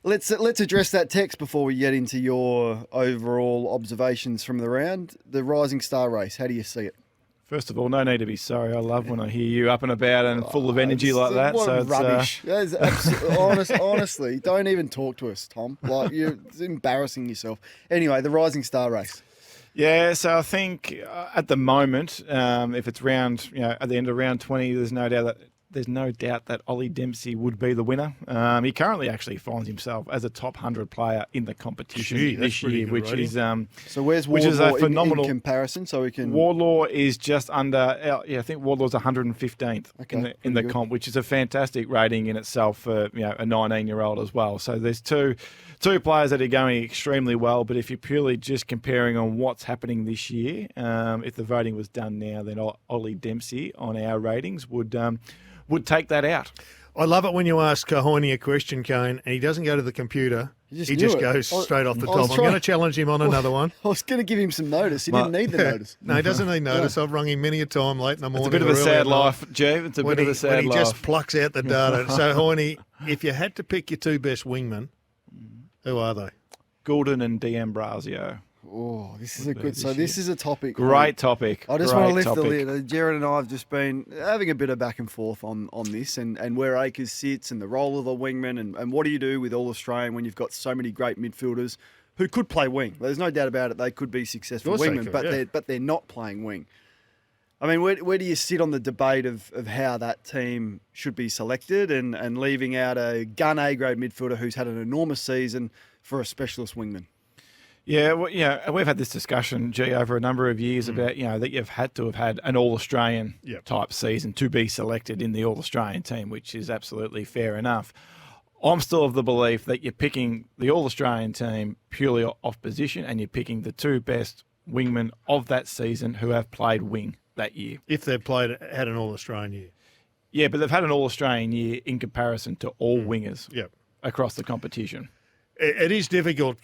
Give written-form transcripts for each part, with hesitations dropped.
Let's address that text before we get into your overall observations from the round. The Rising Star race, how do you see it? First of all, no need to be sorry. I love when I hear you up and about and full of energy like that. What So rubbish. That is honestly, don't even talk to us, Tom. Like, you're embarrassing yourself. Anyway, the Rising Star race. Yeah, so I think at the moment, if it's round, at the end of round 20, there's no doubt that Ollie Dempsey would be the winner. He currently actually finds himself as a top 100 player in the competition this year, which is so where's which is Wardlaw a phenomenal in comparison? So we can. Wardlaw is just under. I think Wardlaw's 115th in the good. comp, which is a fantastic rating in itself for a 19-year-old as well. So there's two players that are going extremely well. But if you're purely just comparing on what's happening this year, if the voting was done now, then Ollie Dempsey on our ratings would take that out. I love it when you ask Hoyne a question, Kane, and he doesn't go to the computer. He just goes straight off the top. I'm going to challenge him on another one. I was going to give him some notice. He didn't need the notice. No, he doesn't need notice. I've rung him many a time late in the morning. It's a bit of a sad life, Jeff. It's a bit of a sad life. When he just plucks out the data. So, Hoyne, if you had to pick your two best wingmen, who are they? Goulden and D'Ambrosio. Oh, this is a good. So this is a topic. Great topic. I just want to lift the lid. Gerard and I have just been having a bit of back and forth on this and where Akers sits and the role of the wingman and what do you do with All Australian when you've got so many great midfielders who could play wing. There's no doubt about it. They could be successful wingmen, but they're not playing wing. I mean, where do you sit on the debate of how that team should be selected and leaving out a gun A-grade midfielder who's had an enormous season for a specialist wingman? Yeah, well, we've had this discussion, over a number of years about, that you've had to have had an All-Australian type season to be selected in the All-Australian team, which is absolutely fair enough. I'm still of the belief that you're picking the All-Australian team purely off position and you're picking the two best wingmen of that season who have played wing that year. If they've had an All-Australian year. Yeah, but they've had an All-Australian year in comparison to all wingers across the competition. It is difficult.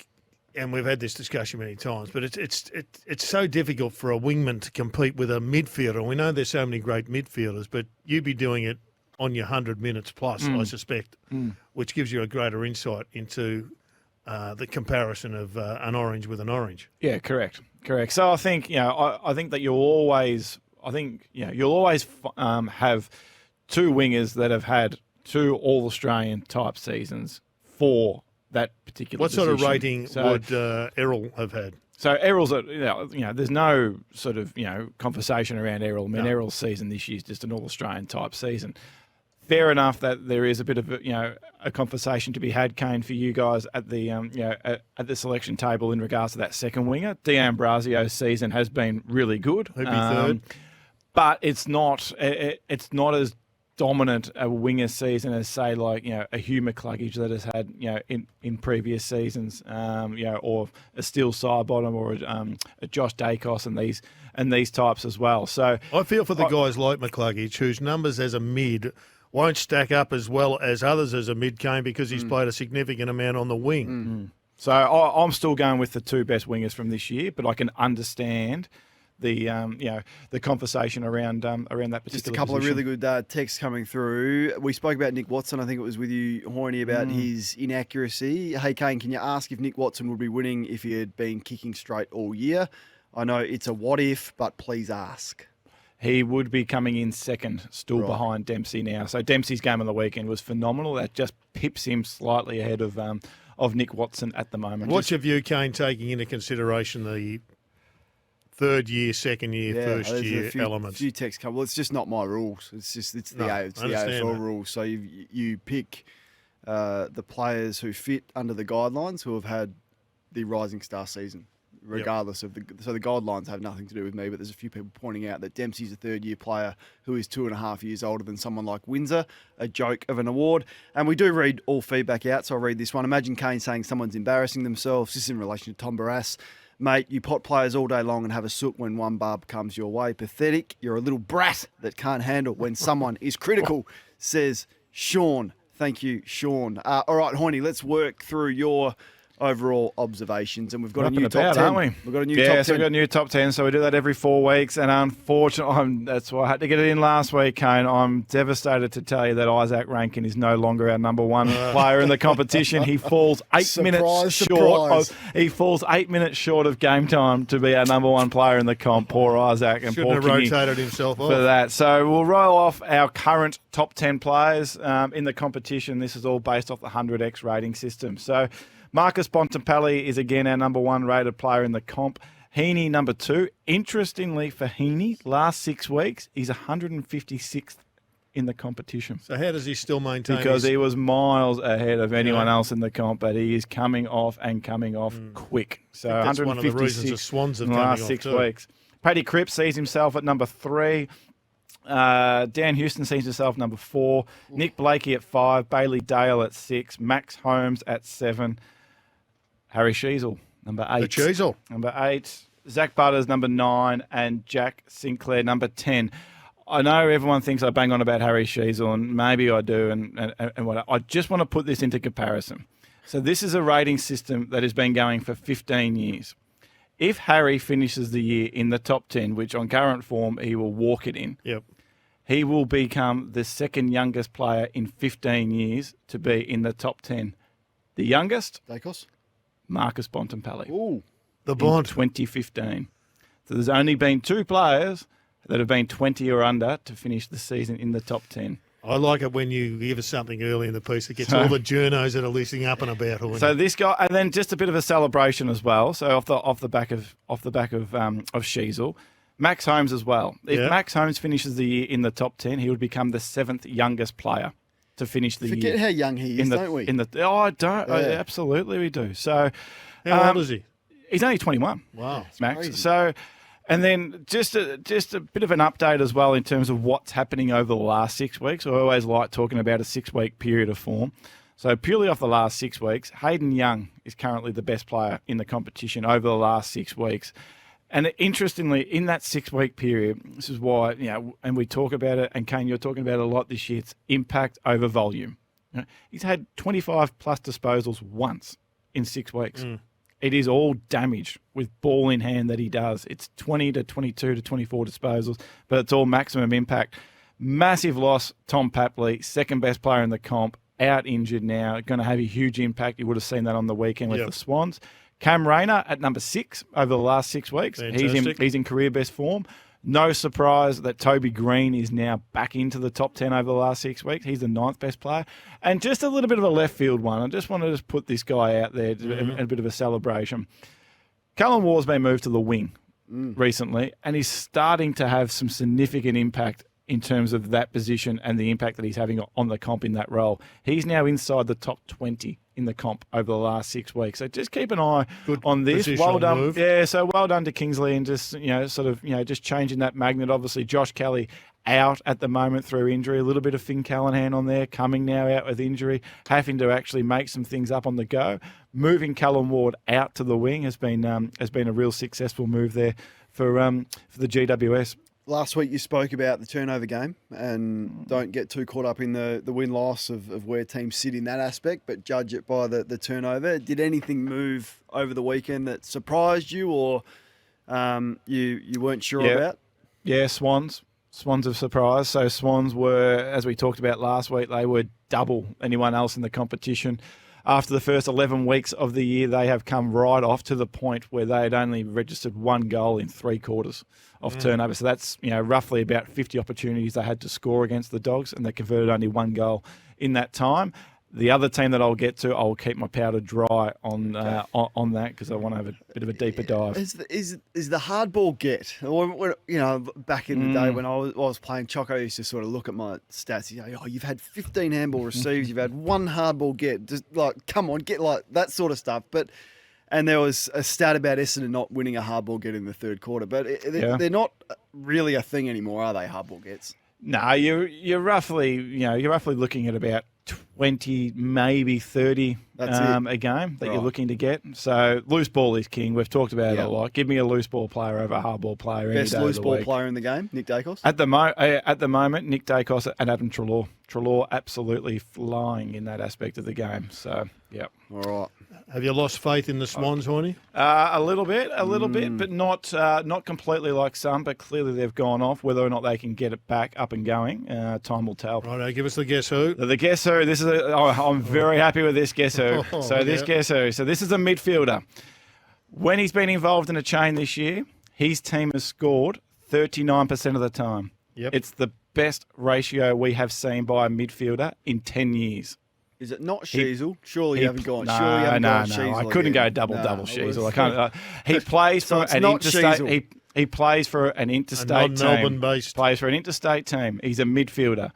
And we've had this discussion many times, but it's so difficult for a wingman to compete with a midfielder. We know there's so many great midfielders, but you'd be doing it on your 100 minutes plus, I suspect, which gives you a greater insight into the comparison of an orange with an orange. Yeah, correct. So I think I think that you'll always have two wingers that have had two All-Australian type seasons for that particular What position. sort of rating would Errol have had? So Errol's, there's no sort of, conversation around Errol. I mean, Errol's season this year is just an All-Australian type season. Fair enough that there is a bit of a conversation to be had, Kane, for you guys at the at the selection table in regards to that second winger. D'Ambrosio's season has been really good. Who'd be third? But it's not as dominant a winger season as, say, like a Hugh McCluggage that has had in previous seasons, or a Steele Sidebottom or a Josh Dacos and these types as well. So I feel for the guys like McCluggage whose numbers as a mid won't stack up as well as others as a mid came because he's played a significant amount on the wing. So I'm still going with the two best wingers from this year, but I can understand the conversation around that particular Just a couple position. of really good texts coming through. We spoke about Nick Watson. I think it was with you, Hoyne, about his inaccuracy. Hey, Kane, can you ask if Nick Watson would be winning if he had been kicking straight all year? I know it's a what if, but please ask. He would be coming in second, still behind Dempsey now. So Dempsey's game on the weekend was phenomenal. That just pips him slightly ahead of Nick Watson at the moment. What's your view, Kane, taking into consideration the third year, second year, first year elements? A few texts come. Well, it's just not my rules. It's the AFL rules. So you pick the players who fit under the guidelines who have had the Rising Star season, regardless of so the guidelines have nothing to do with me. But there's a few people pointing out that Dempsey's a third year player who is 2.5 years older than someone like Windsor. A joke of an award. And we do read all feedback out. So I'll read this one. Imagine Kane saying someone's embarrassing themselves. This is in relation to Tom Barrass. Mate, you pot players all day long and have a sook when one barb comes your way. Pathetic. You're a little brat that can't handle when someone is critical, says Sean. Thank you, Sean. All right, Hoyne, let's work through your overall observations, and we've got Up a new and top about, 10. aren't we? We've got a new Yeah, top so 10. we've got a new top 10, so we do that every 4 weeks, and unfortunately, that's why I had to get it in last week, Kane. I'm devastated to tell you that Isaac Rankin is no longer our number one player in the competition. He falls 8 minutes short. He falls 8 minutes short of game time to be our number one player in the comp. Poor Isaac. And shouldn't poor have rotated himself off for that. So we'll roll off our current top 10 players in the competition. This is all based off the 100x rating system. So Marcus Bontempelli is again our number one rated player in the comp. Heaney, number 2. Interestingly for Heaney, last 6 weeks, he's 156th in the competition. So how does he still maintain? Because he was miles ahead of anyone else in the comp, but he is coming off quick. So that's 156 one of the reasons the Swans have in the coming last off 6 too. weeks. Paddy Cripps sees himself at number 3. Dan Houston sees himself number 4. Nick Blakey at 5. Bailey Dale at 6. Max Holmes at 7. Harry Sheasel, number 8. The Sheasel. Number 8. Zach Butters, number 9. And Jack Sinclair, number 10. I know everyone thinks I bang on about Harry Sheasel, and maybe I do, and what I just want to put this into comparison. So this is a rating system that has been going for 15 years. If Harry finishes the year in the top 10, which on current form he will walk it in, he will become the second youngest player in 15 years to be in the top 10. The youngest, Dacos? Marcus Bontempelli. Ooh. The Bont. 2015. So there's only been 2 players that have been 20 or under to finish the season in the top 10. I like it when you give us something early in the piece that gets all the journos that are listening up and about. So this guy, and then just a bit of a celebration as well. So off the back of Sheasel, Max Holmes as well. If Max Holmes finishes the year in the top 10, he would become the 7th youngest player to finish the year. Forget how young he is, don't we? I don't. Yeah. Absolutely, we do. So, how old is he? He's only 21. Wow, Max. Crazy. So, and then just a bit of an update as well in terms of what's happening over the last 6 weeks. I always like talking about a 6-week period of form. So purely off the last 6 weeks, Hayden Young is currently the best player in the competition over the last 6 weeks. And interestingly, in that 6-week period, this is why, and we talk about it, and Kane, you're talking about it a lot this year, it's impact over volume. He's had 25 plus disposals once in 6 weeks. It is all damage with ball in hand that he does. It's 20 to 22 to 24 disposals, but it's all maximum impact. Massive loss, Tom Papley, second best player in the comp, out injured now, going to have a huge impact. You would have seen that on the weekend with the Swans. Cam Rayner at number 6 over the last 6 weeks. He's in career best form. No surprise that Toby Green is now back into the top 10 over the last 6 weeks. He's the 9th best player. And just a little bit of a left field one. I just wanted to put this guy out there in a bit of a celebration. Cullen Waugh's been moved to the wing recently, and he's starting to have some significant impact in terms of that position and the impact that he's having on the comp in that role. He's now inside the top 20 in the comp over the last 6 weeks. So just keep an eye on this. Well done. Move. Yeah, so well done to Kingsley and just, just changing that magnet. Obviously, Josh Kelly out at the moment through injury. A little bit of Finn Callahan on there, coming now out with injury, having to actually make some things up on the go. Moving Callum Ward out to the wing has been a real successful move there for the GWS. Last week you spoke about the turnover game, and don't get too caught up in the win-loss of where teams sit in that aspect, but judge it by the turnover. Did anything move over the weekend that surprised you, or you weren't sure about? Yeah, Swans. Swans have surprised. So Swans were, as we talked about last week, they were double anyone else in the competition. After the first 11 weeks of the year, they have come right off to the point where they had only registered 1 goal in 3 quarters of turnover. So that's roughly about 50 opportunities they had to score against the Dogs, and they converted only 1 goal in that time. The other team that I'll get to, I'll keep my powder dry on that because I want to have a bit of a deeper dive. Is the hardball get? Back in the day when I was playing Choco, I used to sort of look at my stats. You've had 15 handball receives, you've had 1 hardball get. Just come on, get that sort of stuff. And there was a stat about Essendon not winning a hardball get in the third quarter, but they're not really a thing anymore, are they? Hardball gets. No, you're roughly looking at about 20, maybe 30 a game that you're looking to get. So loose ball is king. We've talked about it a lot. Give me a loose ball player over a hard ball player. Best loose ball player in the game, Nick Dacos? At the moment, Nick Dacos and Adam Treloar. Treloar absolutely flying in that aspect of the game. So, yeah. All right. Have you lost faith in the Swans, Hoyne? A little bit, but not completely like some. But clearly they've gone off. Whether or not they can get it back up and going, time will tell. Right, give us the guess who. The guess who. This is. I'm very happy with this guess who. Guess who. So this is a midfielder. When he's been involved in a chain this year, his team has scored 39% of the time. Yep. It's the best ratio we have seen by a midfielder in 10 years. Is it not Sheasel? Surely you haven't gone. No, surely you haven't gone Sheasel. I couldn't go double Sheasel. I can't. He plays for an interstate. He plays for an interstate team. Non-Melbourne-based. Plays for an interstate team. He's a midfielder.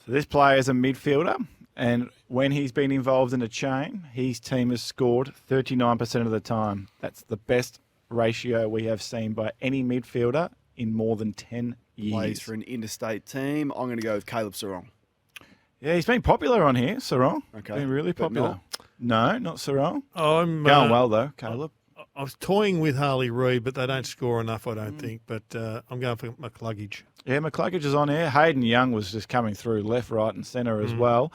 So this player is a midfielder, and when he's been involved in a chain, his team has scored 39% of the time. That's the best ratio we have seen by any midfielder in more than 10 years. Plays for an interstate team. I'm going to go with Caleb Sarong. Yeah, he's been popular on here, Sarong. Okay. Been really popular. No, not Sarong. I'm going well, though, Caleb. I was toying with Harley Reid, but they don't score enough, I don't think. But I'm going for McCluggage. Yeah, McCluggage is on here. Hayden Young was just coming through left, right and centre as well.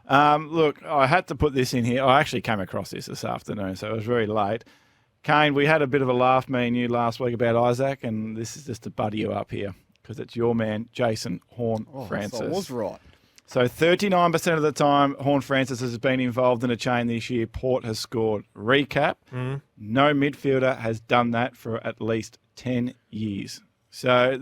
Look, I had to put this in here. I actually came across this afternoon, so it was very late. Kane, we had a bit of a laugh, me and you, last week about Isaac, and this is just to buddy you up here because it's your man, Jason Horne-Francis. I was right. So 39% of the time, Horne-Francis has been involved in a chain this year. Port has scored. Recap, no midfielder has done that for at least 10 years. So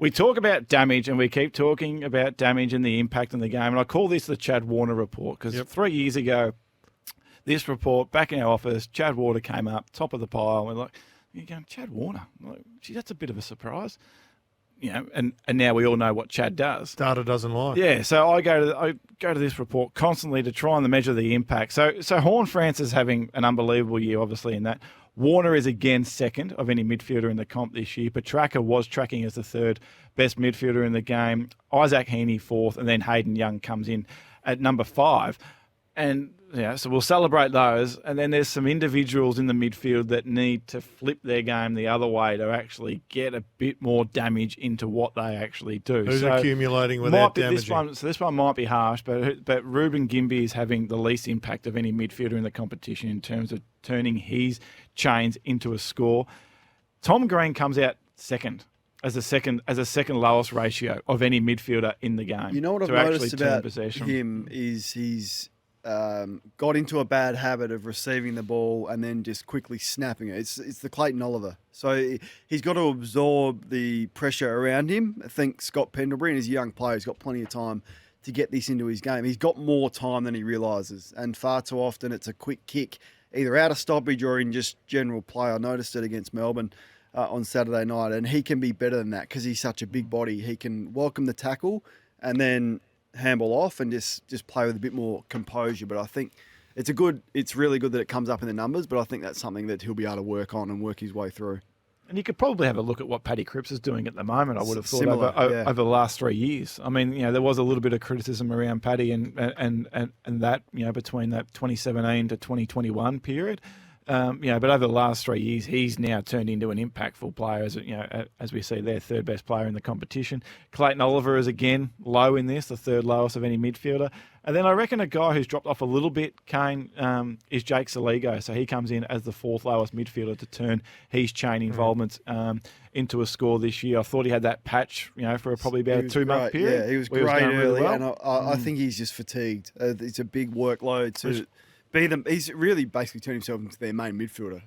we talk about damage and we keep talking about damage and the impact on the game. And I call this the Chad Warner report because 3 years ago, this report, back in our office, Chad Warner came up, top of the pile. And we're like, you're going, Chad Warner? I'm like, gee, that's a bit of a surprise. You know, and now we all know what Chad does. Data doesn't lie. Yeah, so I go to this report constantly to try and measure the impact. So Horne-Francis having an unbelievable year, obviously, in that. Warner is again second of any midfielder in the comp this year. Petrarca was tracking as the third best midfielder in the game. Isaac Heaney fourth, and then Hayden Young comes in at number 5. And so we'll celebrate those. And then there's some individuals in the midfield that need to flip their game the other way to actually get a bit more damage into what they actually do. Who's accumulating without damaging? This one might be harsh, but Ruben Gimby is having the least impact of any midfielder in the competition in terms of turning his chains into a score. Tom Green comes out second as a second lowest ratio of any midfielder in the game. You know what I've noticed about him is he's got into a bad habit of receiving the ball and then just quickly snapping it. It's the Clayton Oliver. So he's got to absorb the pressure around him. I think Scott Pendlebury, as a young player, has got plenty of time to get this into his game. He's got more time than he realises, and far too often it's a quick kick, either out of stoppage or in just general play. I noticed it against Melbourne on Saturday night, and he can be better than that because he's such a big body. He can welcome the tackle and then handball off and just play with a bit more composure. But I think it's really good that it comes up in the numbers, but I think that's something that he'll be able to work on and work his way through. And you could probably have a look at what Paddy Cripps is doing at the moment, I would have thought, Similar, over the last 3 years. I mean, there was a little bit of criticism around Paddy and that, between that 2017 to 2021 period. But over the last 3 years, he's now turned into an impactful player, as we see, their third best player in the competition. Clayton Oliver is again low in this, the third lowest of any midfielder. And then I reckon a guy who's dropped off a little bit, Kane, is Jake Saligo. So he comes in as the fourth lowest midfielder to turn his chain involvements into a score this year. I thought he had that patch, for probably about a 2-month period. Yeah, he was great early, really well. And I think he's just fatigued. It's a big workload to be them. He's really basically turned himself into their main midfielder.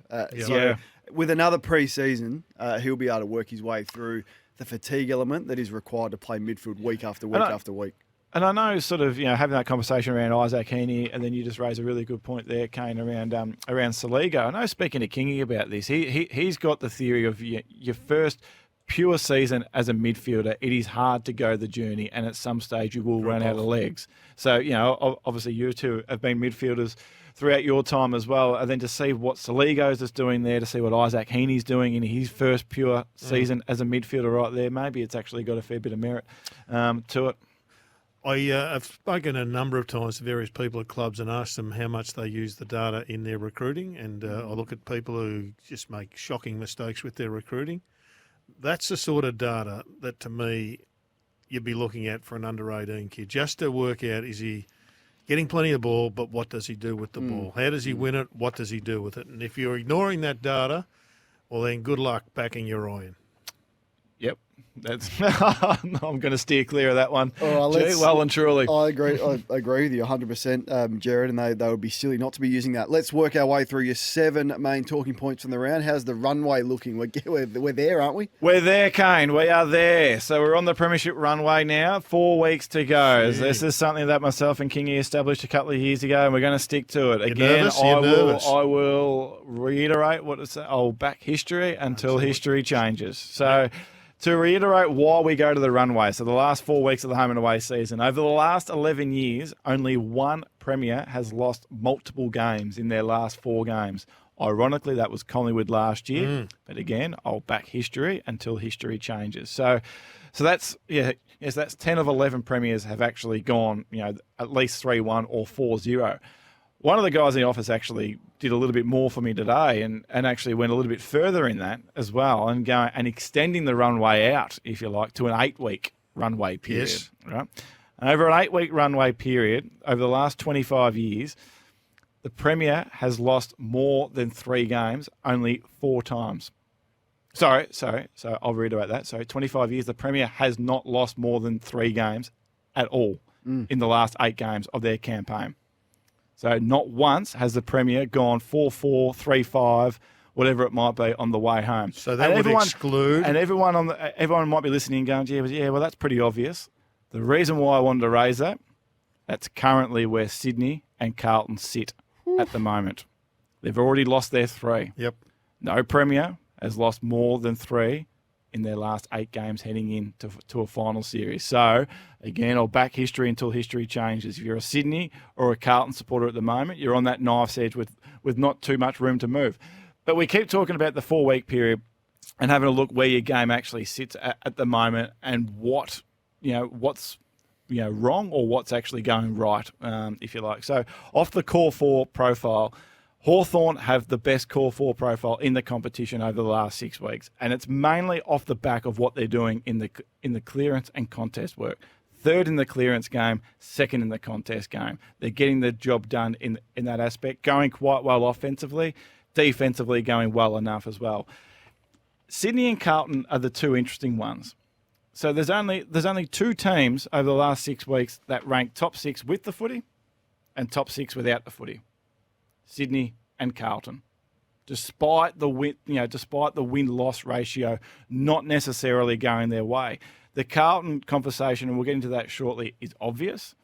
So with another pre-season, he'll be able to work his way through the fatigue element that is required to play midfield week after week after week. And I know having that conversation around Isaac Heaney, and then you just raise a really good point there, Kane, around Saligo. I know, speaking to Kingy about this, he's got the theory of your first pure season as a midfielder, it is hard to go the journey, and at some stage you will run out of legs. So, obviously you two have been midfielders throughout your time as well, and then to see what Saligo's is doing there, to see what Isaac Heaney's doing in his first pure season as a midfielder right there, maybe it's actually got a fair bit of merit to it. I've spoken a number of times to various people at clubs and asked them how much they use the data in their recruiting, and I look at people who just make shocking mistakes with their recruiting. That's the sort of data that, to me, you'd be looking at for an under-18 kid, just to work out, is he getting plenty of ball, but what does he do with the ball? How does he win it? What does he do with it? And if you're ignoring that data, well, then good luck backing your eye in. Yep. That's I'm going to steer clear of that one. All right, well and truly. I agree with you 100%, Gerard, and they would be silly not to be using that. Let's work our way through your 7 main talking points from the round. How's the runway looking? We're there, aren't we? We're there, Kane. We are there. So we're on the Premiership Runway now. 4 weeks to go. Yeah. This is something that myself and Kingy established a couple of years ago, and we're going to stick to it. Again, nervous? I will reiterate what it's. I'll back history until history changes. So. To reiterate why we go to the runway, so the last 4 weeks of the home and away season, over the last 11 years, only one Premier has lost multiple games in their last 4 games. Ironically, that was Collingwood last year, but again, I'll back history until history changes. So that's that's 10 of 11 Premiers have actually gone, at least 3-1 or 4-0. One of the guys in the office actually did a little bit more for me today and actually went a little bit further in that as well and going and extending the runway out, if you like, to an 8-week runway period. Yes. Right? And over an 8-week runway period, over the last 25 years, the Premier has lost more than 3 games only 4 times. Sorry. So I'll reiterate that. So 25 years, the Premier has not lost more than 3 games at all in the last 8 games of their campaign. So not once has the Premier gone 4-4, 3-5, whatever it might be on the way home. So that would exclude... And everyone might be listening and going, yeah, well, that's pretty obvious. The reason why I wanted to raise that's currently where Sydney and Carlton sit at the moment. They've already lost their 3. Yep. No Premier has lost more than 3 in their last 8 games heading into a final series. So, again, I'll back history until history changes. If you're a Sydney or a Carlton supporter at the moment, you're on that knife's edge with not too much room to move. But we keep talking about the 4-week period and having a look where your game actually sits at the moment and what's wrong or what's actually going right, if you like. So, off the core 4 profile, Hawthorn have the best core 4 profile in the competition over the last 6 weeks, and it's mainly off the back of what they're doing in the clearance and contest work. 3rd in the clearance game, 2nd in the contest game. They're getting the job done in that aspect, going quite well offensively, defensively going well enough as well. Sydney and Carlton are the 2 interesting ones. So there's only 2 teams over the last 6 weeks that rank top 6 with the footy and top 6 without the footy. Sydney and Carlton, despite the win-loss ratio not necessarily going their way. The Carlton conversation, and we'll get into that shortly, is obvious.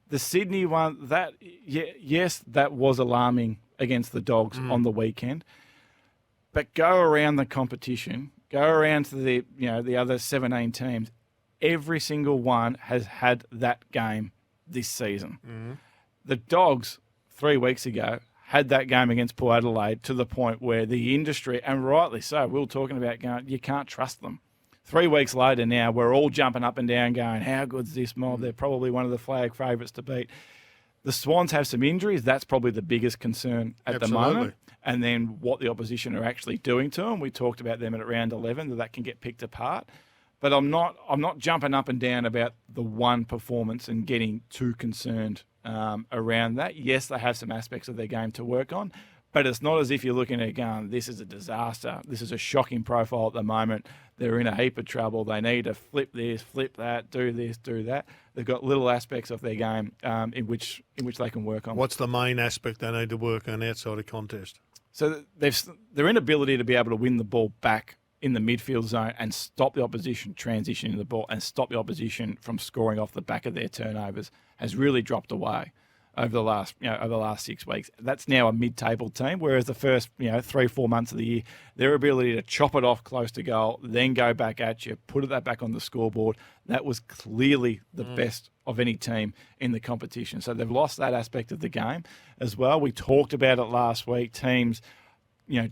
The Sydney one, that was alarming against the Dogs on the weekend. But go around the competition, go around to the other 17 teams. Every single one has had that game this season. The Dogs 3 weeks ago had that game against Port Adelaide to the point where the industry, and rightly so, we were talking about going, you can't trust them. 3 weeks later now, we're all jumping up and down going, how good's this mob? They're probably one of the flag favourites to beat. The Swans have some injuries. That's probably the biggest concern at the moment. And then what the opposition are actually doing to them. We talked about them at round 11, that can get picked apart. But I'm not jumping up and down about the one performance and getting too concerned around that. Yes, they have some aspects of their game to work on, but it's not as if you're looking at going, this is a disaster. This is a shocking profile at the moment. They're in a heap of trouble. They need to flip this, flip that, do this, do that. They've got little aspects of their game in which they can work on. What's the main aspect they need to work on outside of contest? So their inability to be able to win the ball back in the midfield zone and stop the opposition transitioning the ball and stop the opposition from scoring off the back of their turnovers has really dropped away over the last 6 weeks. That's now a mid-table team, whereas the first 3-4 months of the year, their ability to chop it off close to goal, then go back at you, put that back on the scoreboard, that was clearly the best of any team in the competition. So they've lost that aspect of the game as well. We talked about it last week, teams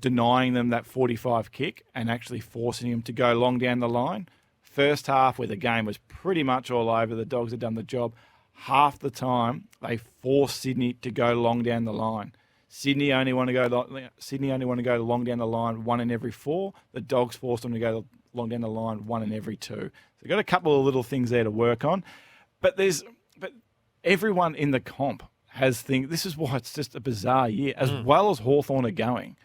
denying them that 45 kick and actually forcing them to go long down the line. First half, where the game was pretty much all over, the Dogs had done the job. half the time they force Sydney to go long down the line. Sydney only want to go long down the line 1 in every 4. The Dogs force them to go long down the line 1 in every 2. So they've got a couple of little things there to work on. But everyone in the comp has things. This is why it's just a bizarre year. As well as Hawthorn are going,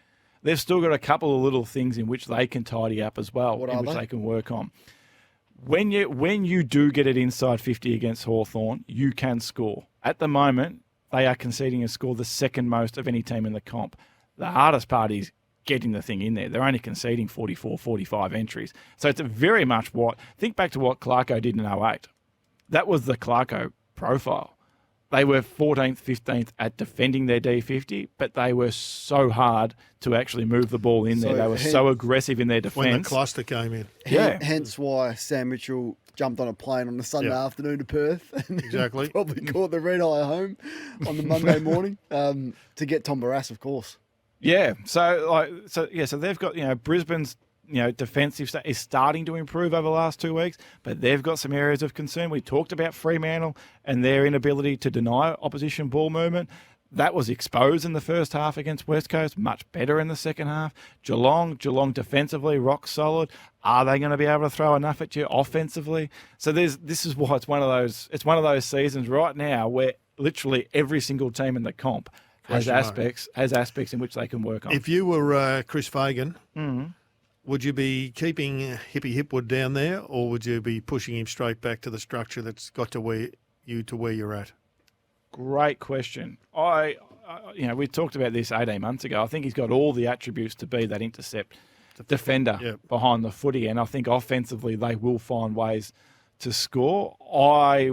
they've still got a couple of little things in which they can tidy up as well, they can work on. When you do get it inside 50 against Hawthorn, you can score. At the moment, they are conceding a score the second most of any team in the comp. The hardest part is getting the thing in there. They're only conceding 44, 45 entries. So it's very much think back to what Clarko did in 08. That was the Clarko profile. They were 14th, 15th at defending their D50, but they were so hard to actually move the ball in there. They were so aggressive in their defence. When the cluster came in. Yeah. Hence why Sam Mitchell jumped on a plane on a Sunday afternoon to Perth. And exactly. Probably caught the red eye home on the Monday morning to get Tom Barrass, of course. Yeah. So they've got, Brisbane's defensive is starting to improve over the last 2 weeks, but they've got some areas of concern. We talked about Fremantle and their inability to deny opposition ball movement. That was exposed in the first half against West Coast, much better in the second half. Geelong defensively, rock solid. Are they going to be able to throw enough at you offensively? So this is why it's one of those seasons right now where literally every single team in the comp has aspects in which they can work on. If you were Chris Fagan, would you be keeping Hippie Hipwood down there, or would you be pushing him straight back to the structure that's got to where you're at? Great question. We talked about this 18 months ago. I think he's got all the attributes to be that intercept defender behind the footy, and I think offensively they will find ways to score. I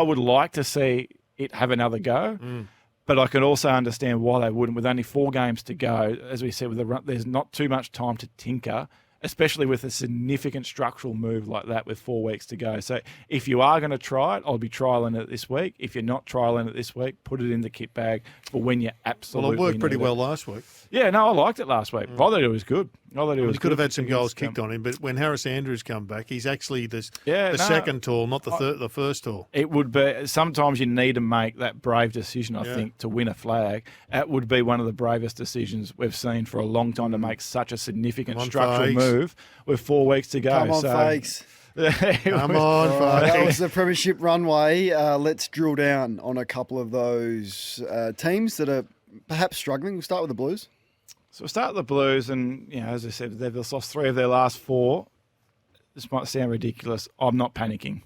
would like to see it have another go. But I can also understand why they wouldn't. With only 4 games to go, as we said, there's not too much time to tinker, especially with a significant structural move like that with 4 weeks to go. So if you are going to try it, I'll be trialling it this week. If you're not trialling it this week, put it in the kit bag for when you absolutely Well, it worked pretty well last week. Yeah, no, I liked it last week. I thought it was good. He could have had some goals kicked on him, but when Harris Andrews come back, he's actually the second tall, not the first tall. It would be. Sometimes you need to make that brave decision, I think, to win a flag. That would be one of the bravest decisions we've seen for a long time to make such a significant structural move with 4 weeks to go. Come on, Fakes. Come on, Fakes. That was the Premiership Runway. Let's drill down on a couple of those teams that are perhaps struggling. We'll start with the Blues. So we'll start with the Blues, and as I said, they've lost 3 of their last 4. This might sound ridiculous. I'm not panicking,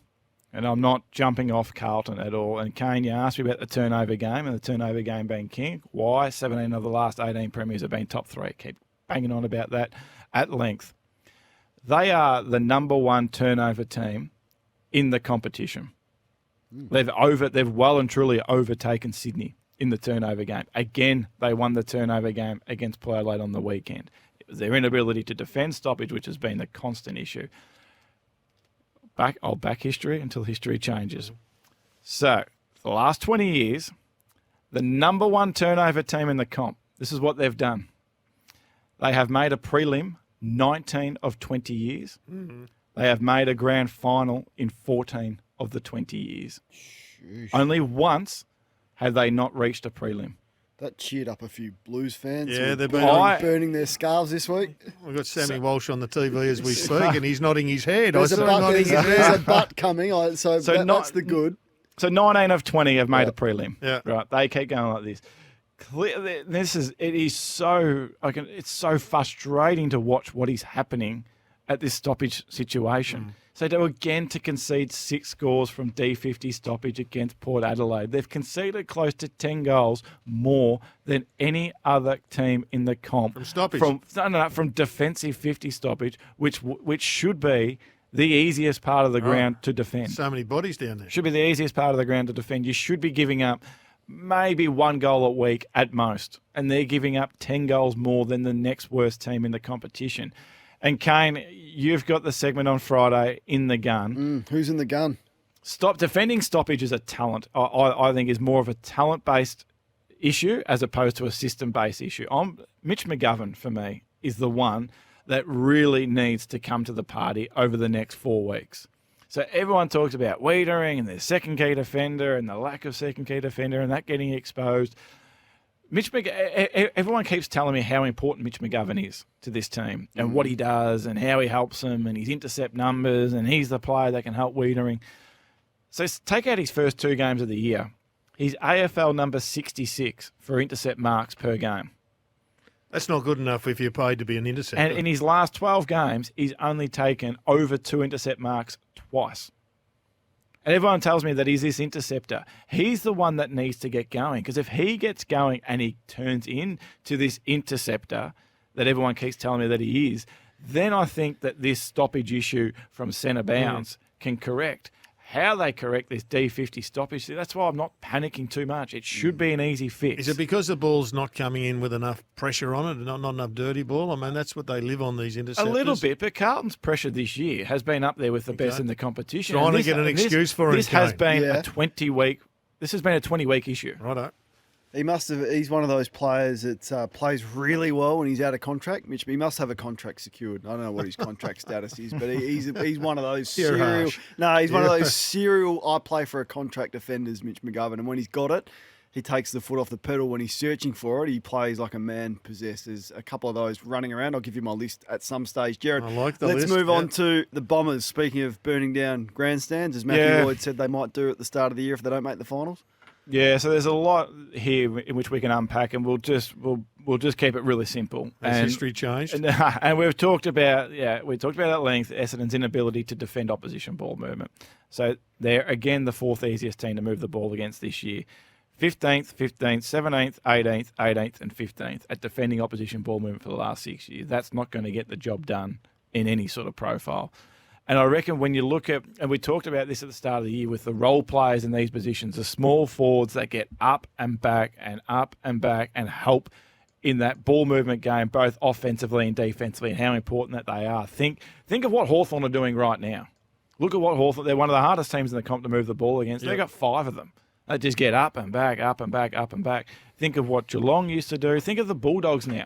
and I'm not jumping off Carlton at all. And Kane, you asked me about the turnover game, and the turnover game being king. Why? 17 of the last 18 premiers have been top 3. Keep banging on about that at length. They are the number 1 turnover team in the competition. They've well and truly overtaken Sydney in the turnover game. Again, they won the turnover game against Port Adelaide on the weekend. It was their inability to defend stoppage, which has been the constant issue. I'll back history until history changes. So, for the last 20 years, the number 1 turnover team in the comp, this is what they've done. They have made a prelim 19 of 20 years. They have made a grand final in 14 of the 20 years. Sheesh. Only once have they not reached a prelim. That cheered up a few Blues fans. Yeah, they're burning their scarves this week. We've got Sammy Walsh on the TV as we speak, and he's nodding his head. There's a butt coming, so that's the good. So 19 of 20 have made a prelim. Yeah. Right, they keep going like this. It's so frustrating to watch what is happening at this stoppage situation. So to concede 6 scores from D50 stoppage against Port Adelaide. They've conceded close to 10 goals more than any other team in the comp. From stoppage? From defensive 50 stoppage, which should be the easiest part of the ground to defend. So many bodies down there. Should be the easiest part of the ground to defend. You should be giving up maybe 1 goal a week at most, and they're giving up 10 goals more than the next worst team in the competition. And Kane, you've got the segment on Friday in the gun. Who's in the gun? Defending stoppage is a talent. I think is more of a talent-based issue as opposed to a system-based issue. Mitch McGovern, for me, is the one that really needs to come to the party over the next 4 weeks. So everyone talks about Wiedering and their second key defender and the lack of second key defender and that getting exposed. Everyone keeps telling me how important Mitch McGovern is to this team and what he does and how he helps them and his intercept numbers and he's the player that can help Wiedering. So take out his first 2 games of the year. He's AFL number 66 for intercept marks per game. That's not good enough if you're paid to be an interceptor. And in his last 12 games, he's only taken over 2 intercept marks twice. And everyone tells me that he's this interceptor. He's the one that needs to get going, because if he gets going and he turns into this interceptor that everyone keeps telling me that he is, then I think that this stoppage issue from centre bounce can correct. How they correct this D50 stoppage, that's why I'm not panicking too much. It should be an easy fix. Is it because the ball's not coming in with enough pressure on it and not enough dirty ball? I mean, that's what they live on, these interceptors. A little bit, but Carlton's pressure this year has been up there with the best in the competition. Trying to get an excuse for him. This has been a 20-week. This has been a 20-week issue. Righto. He must have. He's one of those players that plays really well when he's out of contract. He must have a contract secured. I don't know what his contract status is, but he's one of those serial. No, he's one of those serial. I play for a contract defenders, Mitch McGovern, and when he's got it, he takes the foot off the pedal. When he's searching for it, he plays like a man possessed. There's a couple of those running around. I'll give you my list at some stage, Gerard. I like the Let's list. move on to the Bombers. Speaking of burning down grandstands, as Matthew Lloyd said they might do at the start of the year if they don't make the finals. Yeah, so there's a lot here in which we can unpack, and we'll just keep it really simple. Has history changed? And we've talked about at length Essendon's inability to defend opposition ball movement. So they're again the 4th easiest team to move the ball against this year. 15th, 17th, 18th, 18th, and 15th at defending opposition ball movement for the last 6 years. That's not going to get the job done in any sort of profile. And I reckon when you look at, and we talked about this at the start of the year with the role players in these positions, the small forwards that get up and back and help in that ball movement game, both offensively and defensively, and how important that they are. Think of what Hawthorn are doing right now. Look at what Hawthorn, they're one of the hardest teams in the comp to move the ball against. Yep. They've got 5 of them. They just get up and back, up and back, up and back. Think of what Geelong used to do. Think of the Bulldogs now.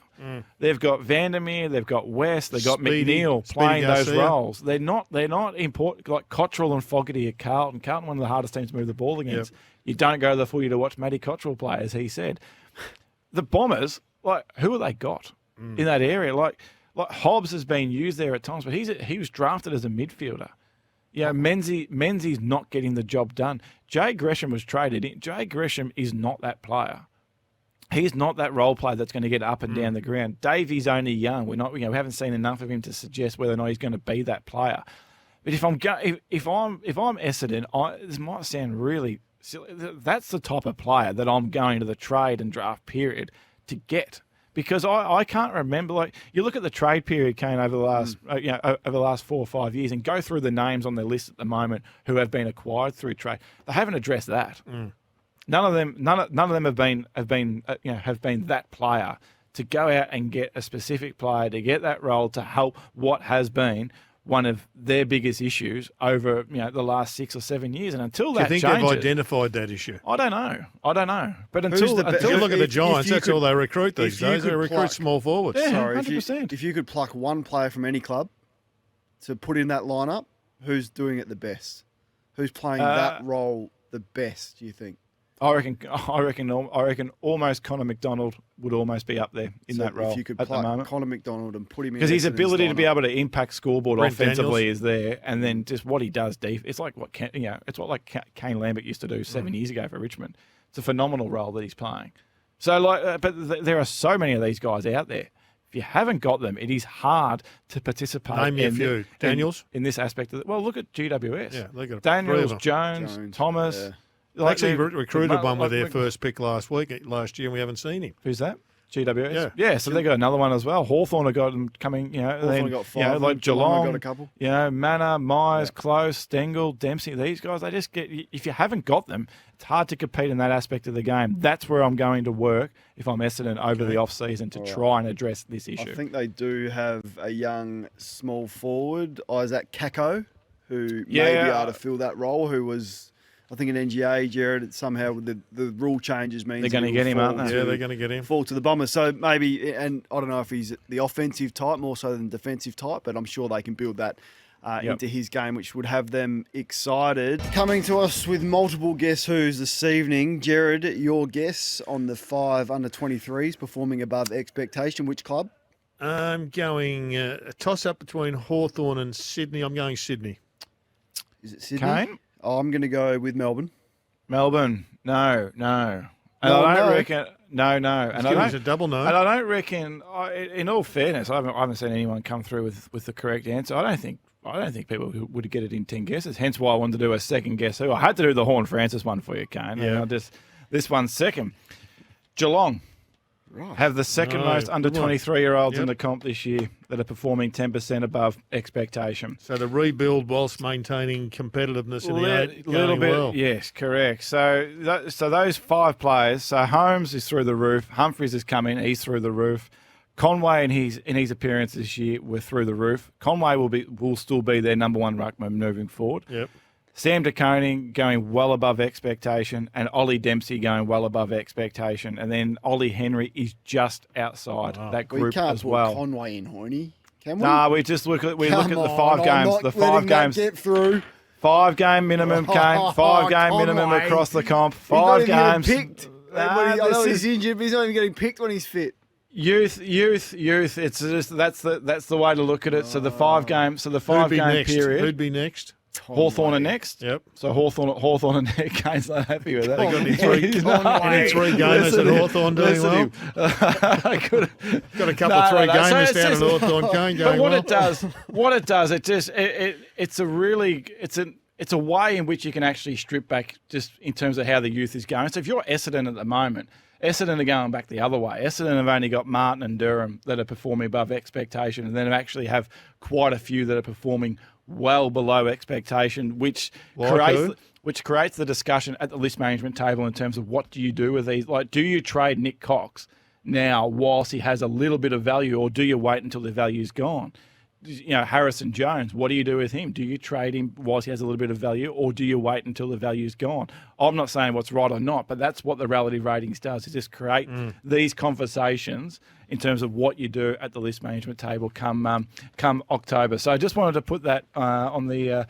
They've got Vandermeer, they've got West, they've got McNeil playing those roles. They're not important like Cottrell and Fogarty at Carlton. Carlton, one of the hardest teams to move the ball against. Yep. You don't go to the footy to watch Matty Cottrell play, as he said. The Bombers, who have they got in that area? Like Hobbs has been used there at times, but he was drafted as a midfielder. Yeah, Menzies not getting the job done. Jay Gresham was traded in. Jay Gresham is not that player. He's not that role player that's going to get up and down the ground. Davey's only young. We haven't seen enough of him to suggest whether or not he's going to be that player. But if I'm Essendon, this might sound really silly. That's the type of player that I'm going to the trade and draft period to get. Because I can't remember, you look at the trade period, Kane, over the last 4 or 5 years, and go through the names on their list at the moment who have been acquired through trade. They haven't addressed that. None of them have been that player to go out and get a specific player to get that role to help what has been one of their biggest issues over the last 6 or 7 years, and until that changes, do you think they've identified that issue? I don't know. But until you look at the Giants, that's all they recruit these days. They recruit small forwards. Yeah, sorry, 100%. If you could pluck one player from any club to put in that lineup, who's doing it the best? Who's playing that role the best? Do you think? I reckon almost Connor McDonald would almost be up there in that role. If you could at the moment. pluck Connor McDonald and put him in, because his ability to be able to impact scoreboard Brent offensively Daniels is there, and then just what he does deep. It's like what Kane Lambert used to do 7 years ago for Richmond. It's a phenomenal role that he's playing. So but there are so many of these guys out there. If you haven't got them, it is hard to participate. Name me a few. Daniels in this aspect of it. Well, look at GWS. Yeah, they got Daniels, Jones, Thomas. Yeah. Actually recruited one with their first pick last year, and we haven't seen him. Who's that? GWS? Yeah, so they got another one as well. Hawthorn have got them coming, Hawthorn got 5. Like Geelong, got a couple. Manor, Myers, Close, Stengel, Dempsey, these guys, they just get, if you haven't got them, it's hard to compete in that aspect of the game. That's where I'm going to work if I'm Essendon over the off-season to try and address this issue. I think they do have a young small forward, Isaac Kako, who may be able to fill that role, who was... I think an NGA, Gerard, somehow with the rule changes means they're going to get him, aren't they? Yeah, they're going to get him. Fall to the Bombers. So maybe, and I don't know if he's the offensive type more so than defensive type, but I'm sure they can build that into his game, which would have them excited. Coming to us with multiple Guess Who's this evening. Gerard, your guess on the 5 under-23s performing above expectation. Which club? I'm going a toss-up between Hawthorn and Sydney. I'm going Sydney. Is it Sydney? Kane? Oh, I'm going to go with Melbourne. Melbourne. No. And No, I don't no. reckon. No. And It's a double no. And I don't reckon. In all fairness, I haven't seen anyone come through with the correct answer. I don't think people would get it in 10 guesses. Hence why I wanted to do a second guess who. I had to do the Horn Francis one for you, Kane. Yeah. And this one's second. Geelong. Right. Have the second most under good one. 23-year-olds in Yep. the comp this year that are performing 10% above expectation. So the rebuild whilst maintaining competitiveness in the eight Little going bit, well. yes, correct. So those 5 players. So Holmes is through the roof. Humphries has come in. He's through the roof. Conway in his appearance this year were through the roof. Conway will still be their number 1 ruckman moving forward. Yep. Sam DeConing going well above expectation, and Ollie Dempsey going well above expectation, and then Ollie Henry is just outside that We group can't as put well. Conway in, Hoyne. Can we? No, we just look at the Come 5 on, games. I'm not The 5 letting that games. get through. 5-game minimum, Kane. 5-game minimum Conway. across the comp. He's not 5 even games. getting picked. I know he's injured, but he's not even getting picked when he's fit. Youth. It's just that's the way to look at it. So the 5 game. So the Who'd be 5-game next? period. Who'd be next? Hawthorn are next. Yep. So Hawthorn and Kane's not happy with that. They got any three gamers at Hawthorn doing well? I could Got a couple of three gamers down at Hawthorn Kane going But what well. it does, it's a way in which you can actually strip back just in terms of how the youth is going. So if you're Essendon at the moment, Essendon are going back the other way. Essendon have only got Martin and Durham that are performing above expectation, and then actually have quite a few that are performing well below expectation, which creates the discussion at the list management table in terms of what do you do with these? Like, do you trade Nick Cox now whilst he has a little bit of value, or do you wait until the value's gone? Harrison Jones, what do you do with him? Do you trade him whilst he has a little bit of value, or do you wait until the value's gone? I'm not saying what's right or not, but that's what the relative ratings does, is just create these conversations in terms of what you do at the list management table come October. So I just wanted to put that on the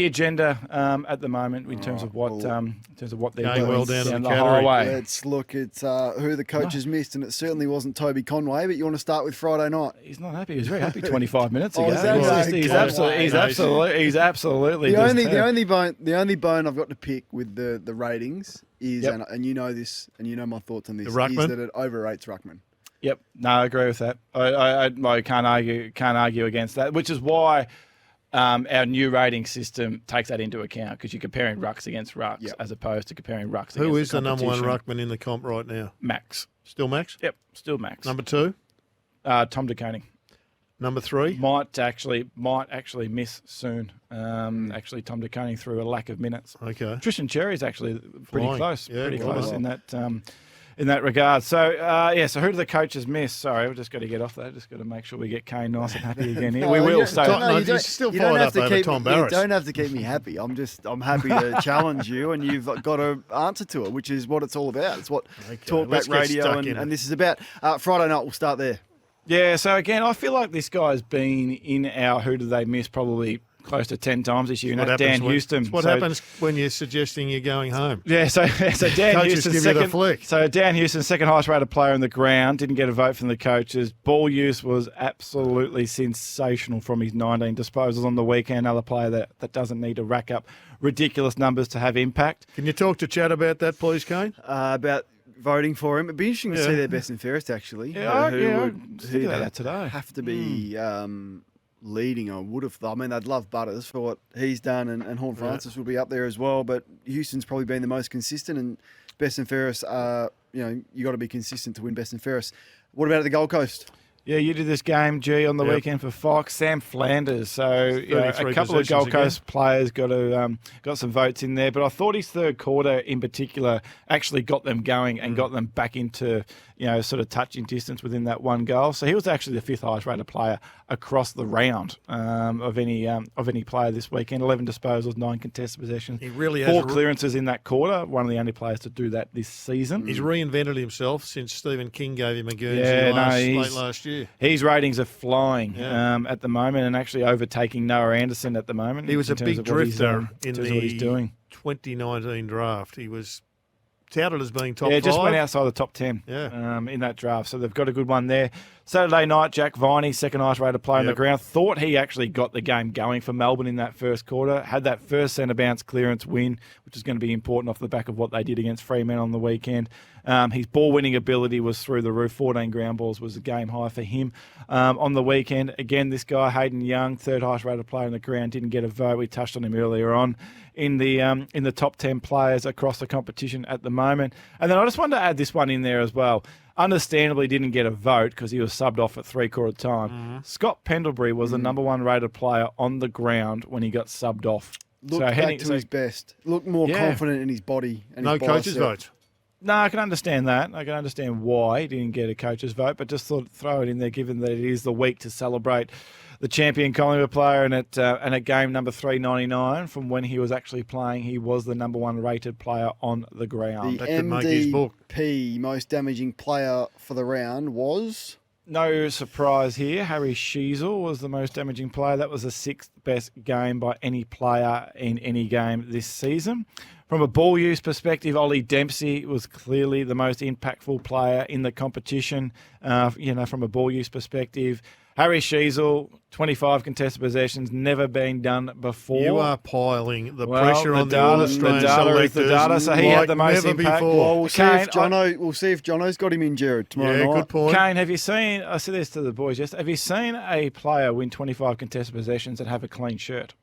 agenda at the moment in terms of what they're Going doing well down in the the category. highway. Let's look at who the coaches missed, and it certainly wasn't Toby Conway, but you want to start with Friday night. He's not happy. He was very happy 25 minutes ago. Oh, is that He's right? he's absolutely The only bone I've got to pick with the ratings is, Yep. and you know this, and you know my thoughts on this, The ruckman? is that it overrates ruckman. Yep. No, I agree with that. I can't argue against that, which is why our new rating system takes that into account, because you're comparing rucks against rucks Yep. as opposed to comparing rucks Who against is the number 1 competition. ruckman in the comp right now? Max. Still Max? Yep, still Max. Number 2? Tom DeConing. Number 3? Might actually miss soon. Actually, Tom DeConing through a lack of minutes. Okay. Tristan Cherry's actually pretty Flying. close. Yeah, Pretty well close done. in that regard. So, so who do the coaches miss? Sorry, we've just got to get off that. Just got to make sure we get Kane nice and happy again here. We will stay. He's still you don't fired have up to over keep Tom me, you Barras. don't have to keep me happy. I'm happy to challenge you, and you've got to answer to it, which is what it's all about. It's what Talkback let's get Radio stuck in and it. this is about. Friday night, we'll start there. Yeah, so again, I feel like this guy's been in our Who Did They Miss probably close to 10 times this year, and that's Dan Houston. What happens when you're suggesting you're going home? Yeah, so Dan Coaches Houston, give you the flick. So Dan Houston, second highest rated player on the ground, didn't get a vote from the coaches. Ball use was absolutely sensational from his 19 disposals on the weekend. Another player that doesn't need to rack up ridiculous numbers to have impact. Can you talk to Chad about that, please, Kane? About voting for him. It'd be interesting to see their best and fairest, actually. Who would that today? Have to be leading, I would have thought. I mean, they'd love Butters for what he's done, and Horn Francis will be up there as well, but Houston's probably been the most consistent, and best and fairest, you got to be consistent to win best and fairest. What about at the Gold Coast? Yeah, you did this game, G, on the weekend for Fox. Sam Flanders. So a couple of Gold Coast players got some votes in there. But I thought his third quarter in particular actually got them going and got them back into, sort of touching distance within that one goal. So he was actually the fifth highest rated player across the round of any player this weekend. 11 disposals, 9 contested possessions. He really has 4 clearances in that quarter. One of the only players to do that this season. He's reinvented himself since Stephen King gave him a Guernsey late last year. His ratings are flying at the moment and actually overtaking Noah Anderson at the moment. He was a big drifter in what he's doing. 2019 draft. He was touted as being top 5. Yeah, just went outside the top 10 in that draft. So they've got a good one there. Saturday night, Jack Viney, second highest rated player on the ground. Thought he actually got the game going for Melbourne in that first quarter. Had that first centre bounce clearance win, which is going to be important off the back of what they did against Fremantle on the weekend. His ball-winning ability was through the roof. 14 ground balls was a game high for him on the weekend. Again, this guy, Hayden Young, third highest rated player on the ground, didn't get a vote. We touched on him earlier on in the top 10 players across the competition at the moment. And then I just wanted to add this one in there as well. Understandably didn't get a vote because he was subbed off at three-quarter time. Scott Pendlebury was the number 1 rated player on the ground when he got subbed off. Looked back to his best. Looked more confident in his body. And no coach's vote. No, I can understand that. I can understand why he didn't get a coach's vote, but just thought throw it in there given that it is the week to celebrate the champion Collingwood player, and at game number 399 from when he was actually playing, he was the number 1 rated player on the ground. The MVP, most damaging player for the round, was... No surprise here. Harry Sheasel was the most damaging player. That was the 6th best game by any player in any game this season. From a ball use perspective, Ollie Dempsey was clearly the most impactful player in the competition, from a ball use perspective. Harry Sheasel, 25 contested possessions, never been done before. You are piling the pressure on the All-Australian selectors. The data, so he had the most impact. Well, we'll see if Jono's got him in Gerard tomorrow night. Good point. Kane, have you seen, I said this to the boys yesterday, have you seen a player win 25 contested possessions and have a clean shirt?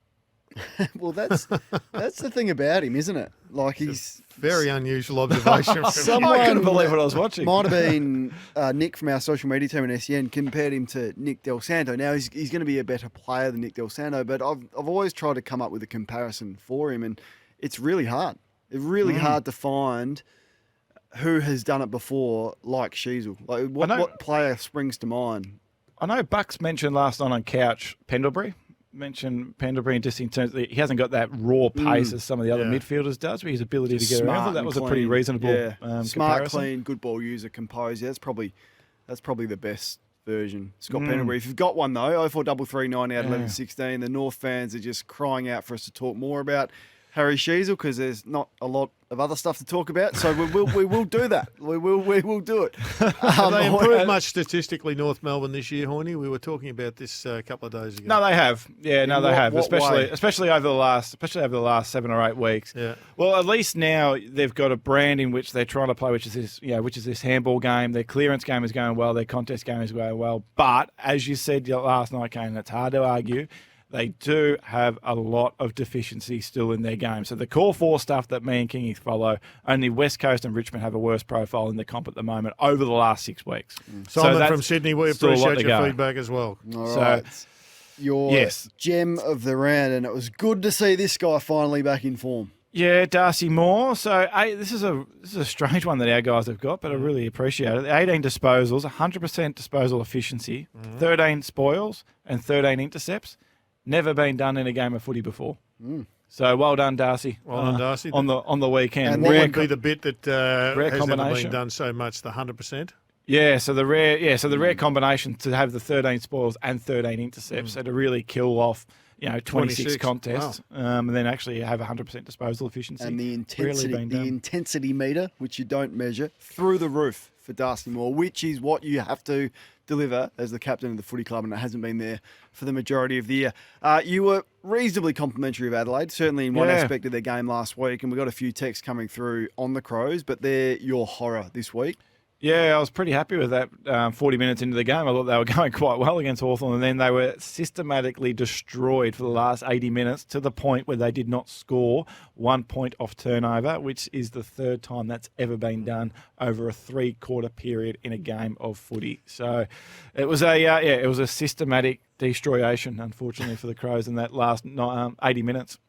Well, that's the thing about him, isn't it? Like he's very unusual observation. I couldn't believe what I was watching. Might have been Nick from our social media team in SEN compared him to Nick Del Santo. Now he's going to be a better player than Nick Del Santo, but I've always tried to come up with a comparison for him, and it's really hard. It's really hard to find who has done it before, like Sheasel. Like what player springs to mind? I know Bucks mentioned last night on Couch Pendlebury. Mentioned Pendlebury just in terms of he hasn't got that raw pace as some of the other midfielders does, but his ability to get around. I thought that was a pretty reasonable smart, comparison. Clean, good ball user, composed. Yeah, that's probably the best version. Scott Pendlebury. If you've got one though, 0433 90 out 1116. The North fans are just crying out for us to talk more about Harry Sheasel because there's not a lot of other stuff to talk about, so we will do that. We will do it. Have they improved much statistically, North Melbourne, this year, Hoyne? We were talking about this a couple of days ago. No, they have. Yeah, they have. Especially over the last 7 or 8 weeks. Yeah. Well, at least now they've got a brand in which they're trying to play, which is this handball game. Their clearance game is going well. Their contest game is going well. But as you said last night, Kane, it's hard to argue. They do have a lot of deficiency still in their game. So the core 4 stuff that me and Kingy follow, only West Coast and Richmond have a worse profile in the comp at the moment over the last 6 weeks. Simon from Sydney, we appreciate your feedback as well. All right. Your gem of the round, and it was good to see this guy finally back in form. Yeah, Darcy Moore. So this is a strange one that our guys have got, but I really appreciate it. 18 disposals, 100% disposal efficiency, 13 spoils and 13 intercepts. Never been done in a game of footy before. So well done, Darcy. Well done, Darcy. On the weekend. And what would be the bit that has never been done so much? The 100%. Yeah. So the rare combination to have the 13 spoils and 13 intercepts, so to really kill off 26 contests, and then actually have 100% disposal efficiency. And the intensity meter, which you don't measure, through the roof for Darcy Moore, which is what you have to deliver as the captain of the footy club, and it hasn't been there for the majority of the year. You were reasonably complimentary of Adelaide, certainly in one aspect of their game last week, and we got a few texts coming through on the Crows, but they're your horror this week. Yeah, I was pretty happy with that 40 minutes into the game. I thought they were going quite well against Hawthorn, and then they were systematically destroyed for the last 80 minutes to the point where they did not score 1 point off turnover, which is the 3rd time that's ever been done over a 3-quarter period in a game of footy. So it was a systematic destroyation, unfortunately, for the Crows in that last 80 minutes.